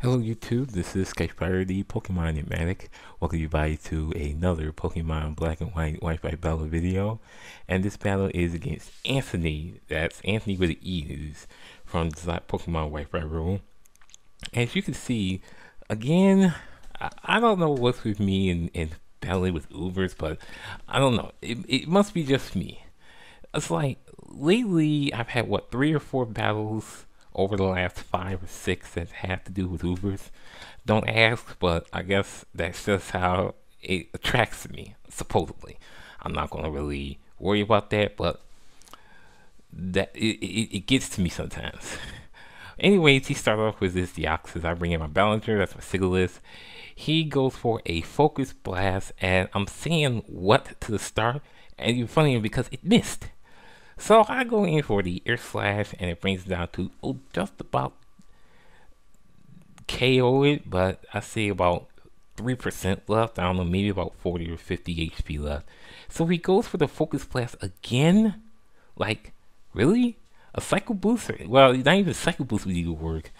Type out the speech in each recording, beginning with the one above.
Hello YouTube, this is Skyfire, the Pokemon Enigmatic. Welcome you everybody to another Pokemon Black and White Wi-Fi battle video. And this battle is against Anthony. That's Anthony with an E, who's from the Pokemon Wi-Fi room. As you can see, again, I don't know what's with me and battling with Ubers, but I don't know. It must be just me. It's like, lately I've had, what, 3 or 4 battles over the last 5 or 6 that have to do with Ubers. Don't ask, but I guess that's just how it attracts me, supposedly. I'm not going to really worry about that, but it gets to me sometimes. Anyways, he started off with this Deoxys. I bring in my Ballenger, that's my Sigilyph. He goes for a Focus Blast, and I'm saying what to the start, and it's funny because it missed. So I go in for the Air Slash, and it brings it down to just about KO it, but I see about 3% left. I don't know, maybe about 40 or 50 HP left. So he goes for the Focus Blast again? Like, really? A Cycle Boost? Well, not even a Cycle Boost would even work.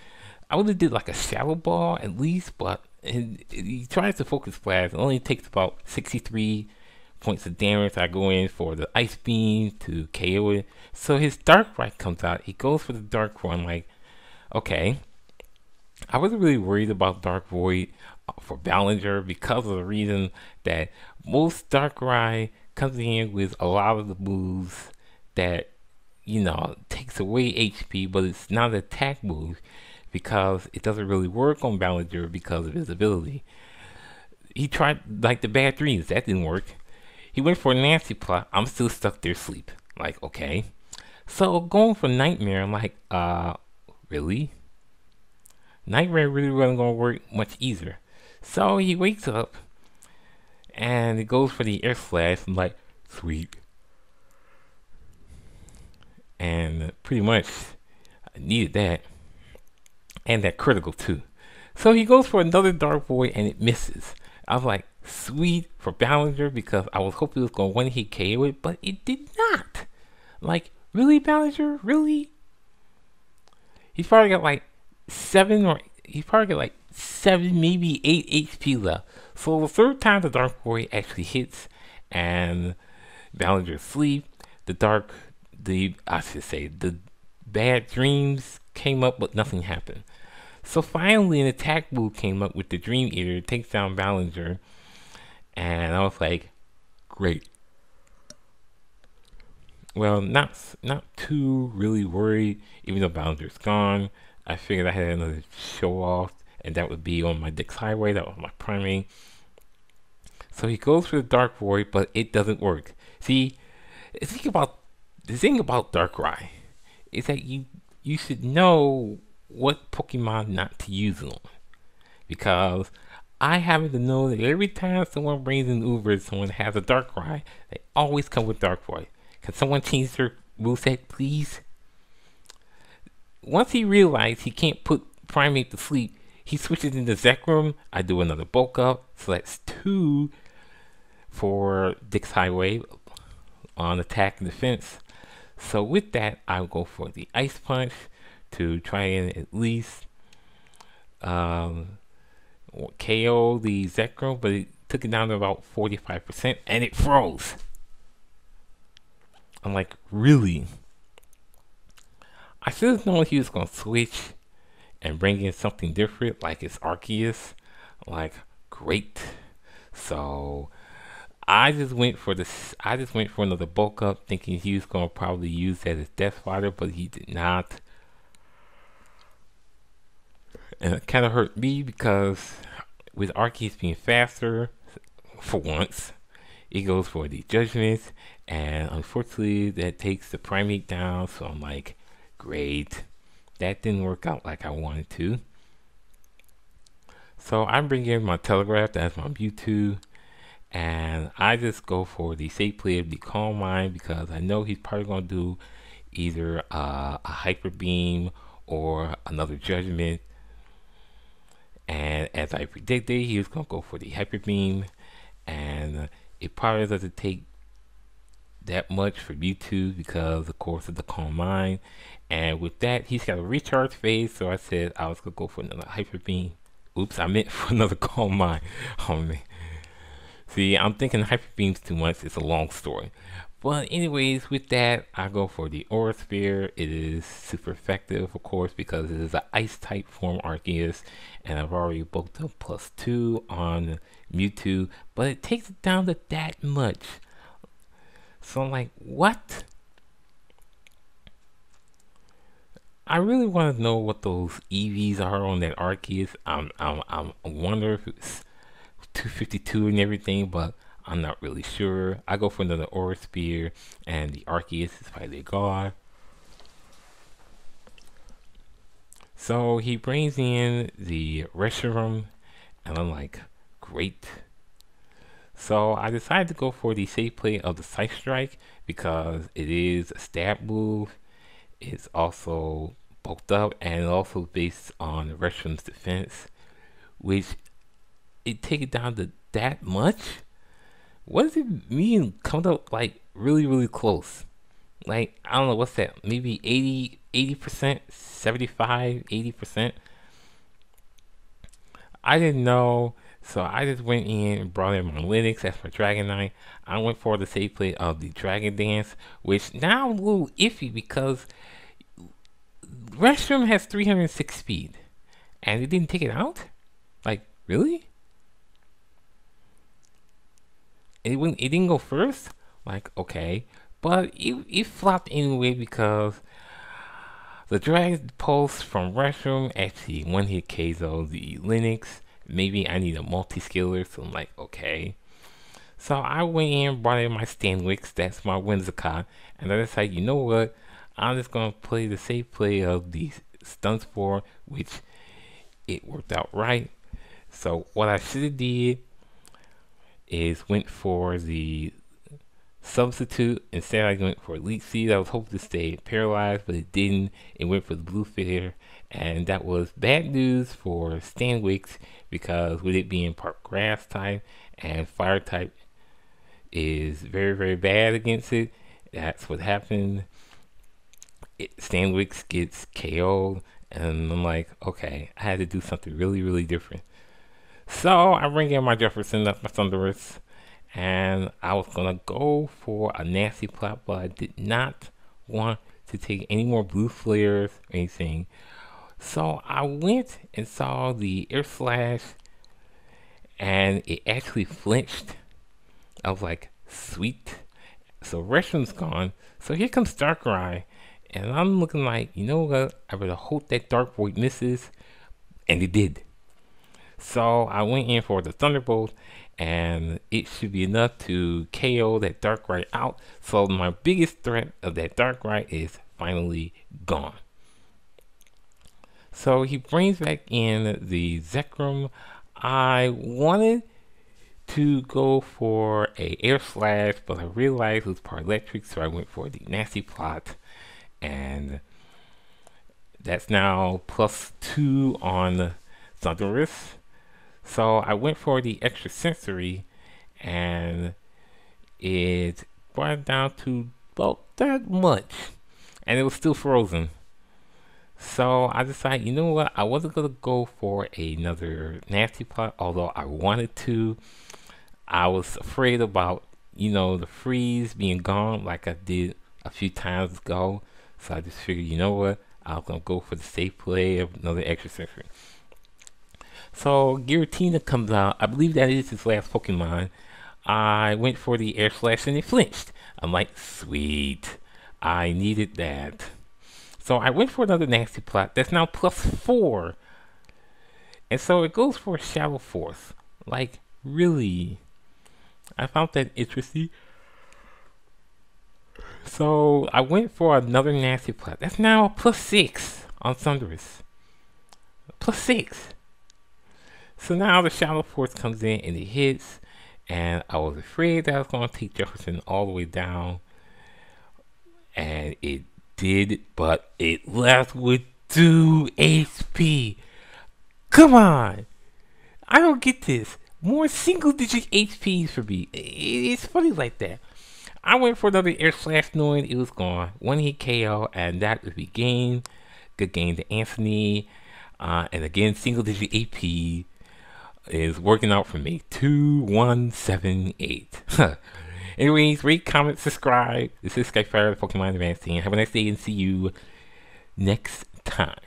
I would have did like a Shadow Ball at least, but he tries to Focus Blast. It only takes about 63 points of damage. I go in for the Ice Beam to KO it. So his Darkrai comes out. He goes for the Darkrai. I'm like, okay. I wasn't really worried about Dark Void for Ballenger because of the reason that most Darkrai comes in with a lot of the moves that, takes away HP, but it's not an attack move because it doesn't really work on Ballenger because of his ability. He tried like the Bad Dreams. That didn't work. He went for a Nasty Plot. I'm still stuck there asleep. Like, okay. So going for Nightmare, I'm like, really? Nightmare really wasn't going to work much easier. So he wakes up and he goes for the Air Slash. I'm like, sweet. And pretty much I needed that. And that critical too. So he goes for another Dark Void and it misses. I was like, sweet for Ballenger because I was hoping it was going to one-hit KO it, but it did not. Like, really, Ballenger? Really? He's probably got like 7, maybe 8 HP left. So the third time the Dark Void actually hits and Ballenger sleep, the Bad Dreams came up, but nothing happened. So finally, an attack move came up with the Dream Eater, takes down Ballenger, and I was like, great. Well, not too really worried, even though Ballenger's gone. I figured I had another show off, and that would be on my Dix Highway. That was my Primeape. So he goes for the Dark Void, but it doesn't work. See, the thing about Darkrai is that you should know what Pokemon not to use it on. Because I happen to know that every time someone brings in Uber, someone has a Darkrai, they always come with Dark Void. Can someone change their moveset, please? Once he realized he can't put Primeape to sleep, he switches into Zekrom. I do another bulk up, so that's 2 for Dix Highway on attack and defense. So with that, I'll go for the Ice Punch to try and at least KO the Zekrom, but it took it down to about 45%, and it froze. I'm like, really? I should have known he was going to switch and bring in something different, like his Arceus. Like, great. So I just went for another bulk up, thinking he was going to probably use that as Death Fighter, but he did not. And it kind of hurt me because with Arceus being faster, for once, it goes for the Judgments, and unfortunately that takes the Primeape down, so I'm like, great. That didn't work out like I wanted to. So I'm bringing in my Telegraph, that's my Mewtwo, and I just go for the safe play of the Calm Mind because I know he's probably going to do either a Hyper Beam or another Judgment. And as I predicted, he was going to go for the Hyper Beam, and it probably doesn't take that much for Mewtwo because, of course, of the Calm Mind. And with that, he's got a recharge phase, so I said I was going to go for another Hyper Beam. Oops, I meant for another Calm Mind. Oh, man. See, I'm thinking Hyper Beam's too much. It's a long story. But anyways, with that, I go for the Aura Sphere. It is super effective, of course, because it is an Ice-type form Arceus. And I've already booked up +2 on Mewtwo. But it takes it down to that much. So I'm like, what? I really want to know what those EVs are on that Arceus. I wonder if it's 252 and everything, but I'm not really sure. I go for another Aura Spear, and the Arceus is finally gone. So he brings in the Reshiram, and I'm like, great. So I decided to go for the safe play of the Psych Strike because it is a stab move. It's also bulked up and also based on the Reshiram's defense, which it take it down to that much. What does it mean? Come up like really close. Like, I don't know, what's that? Maybe 80%, 75, 80%. I didn't know, so I just went in and brought in my Linux as my Dragonite. I went for the safe play of the Dragon Dance, which now I'm a little iffy because Reshiram has 306 speed, and it didn't take it out? Like, really? It didn't go first? Like, okay. But it flopped anyway because the Dragon Pulse from Reshiram actually one-hit KO the Linux. Maybe I need a multi-skiller, so I'm like, okay. So I went in, brought in my Stanwix, that's my Whimsicott, and I decided, you know what? I'm just going to play the safe play of the Stun Spore, which it worked out right. So what I should have did is went for the substitute. Instead, I went for Elite Seed. I was hoping to stay paralyzed, but it didn't. It went for the Blue Feather, and that was bad news for Stanwix because with it being part Grass type and Fire type is very bad against it. That's what happened. Stanwix gets KO'd, and I'm like, okay, I had to do something really different. So I bring in my Jefferson, that's my Thundurus, and I was gonna go for a nasty plot, but I did not want to take any more blue flares or anything. So I went and saw the Air Slash, and it actually flinched. I was like, sweet. So Reshiram's gone. So here comes Darkrai. And I'm looking like, you know what? I better hope that Dark Void misses. And it did. So I went in for the Thunderbolt. And it should be enough to KO that Darkrai out. So my biggest threat of that Darkrai is finally gone. So he brings back in the Zekrom. I wanted to go for a Air Slash, but I realized it was part electric, so I went for the Nasty Plot. And that's now +2 on Thundurus. So I went for the extra sensory, and it brought it down to about that much, and it was still frozen. So I decided, you know what, I wasn't gonna go for another Nasty Plot, although I wanted to. I was afraid about, you know, the freeze being gone like I did a few times ago. So I just figured, you know what, I'm going to go for the safe play of another extra sensory. So Giratina comes out. I believe that is his last Pokemon. I went for the Air Slash and it flinched. I'm like, sweet. I needed that. So I went for another Nasty Plot. That's now +4. And so it goes for a Shadow Force. Like, really? I found that interesting. So I went for another Nasty Plot. That's now +6 on Thundurus. +6. So now the Shadow Force comes in and it hits. And I was afraid that I was going to take Jefferson all the way down. And it did, but it left with 2 HP. Come on. I don't get this. More single-digit HPs for me. It's funny like that. I went for another Air Slash knowing it was gone. One hit KO, and that was the game. Good game to Anthony. And again, single digit AP is working out for me. 2178. Anyways, rate, comment, subscribe. This is Skyfire, the Pokemon Advanced Team. Have a nice day and see you next time.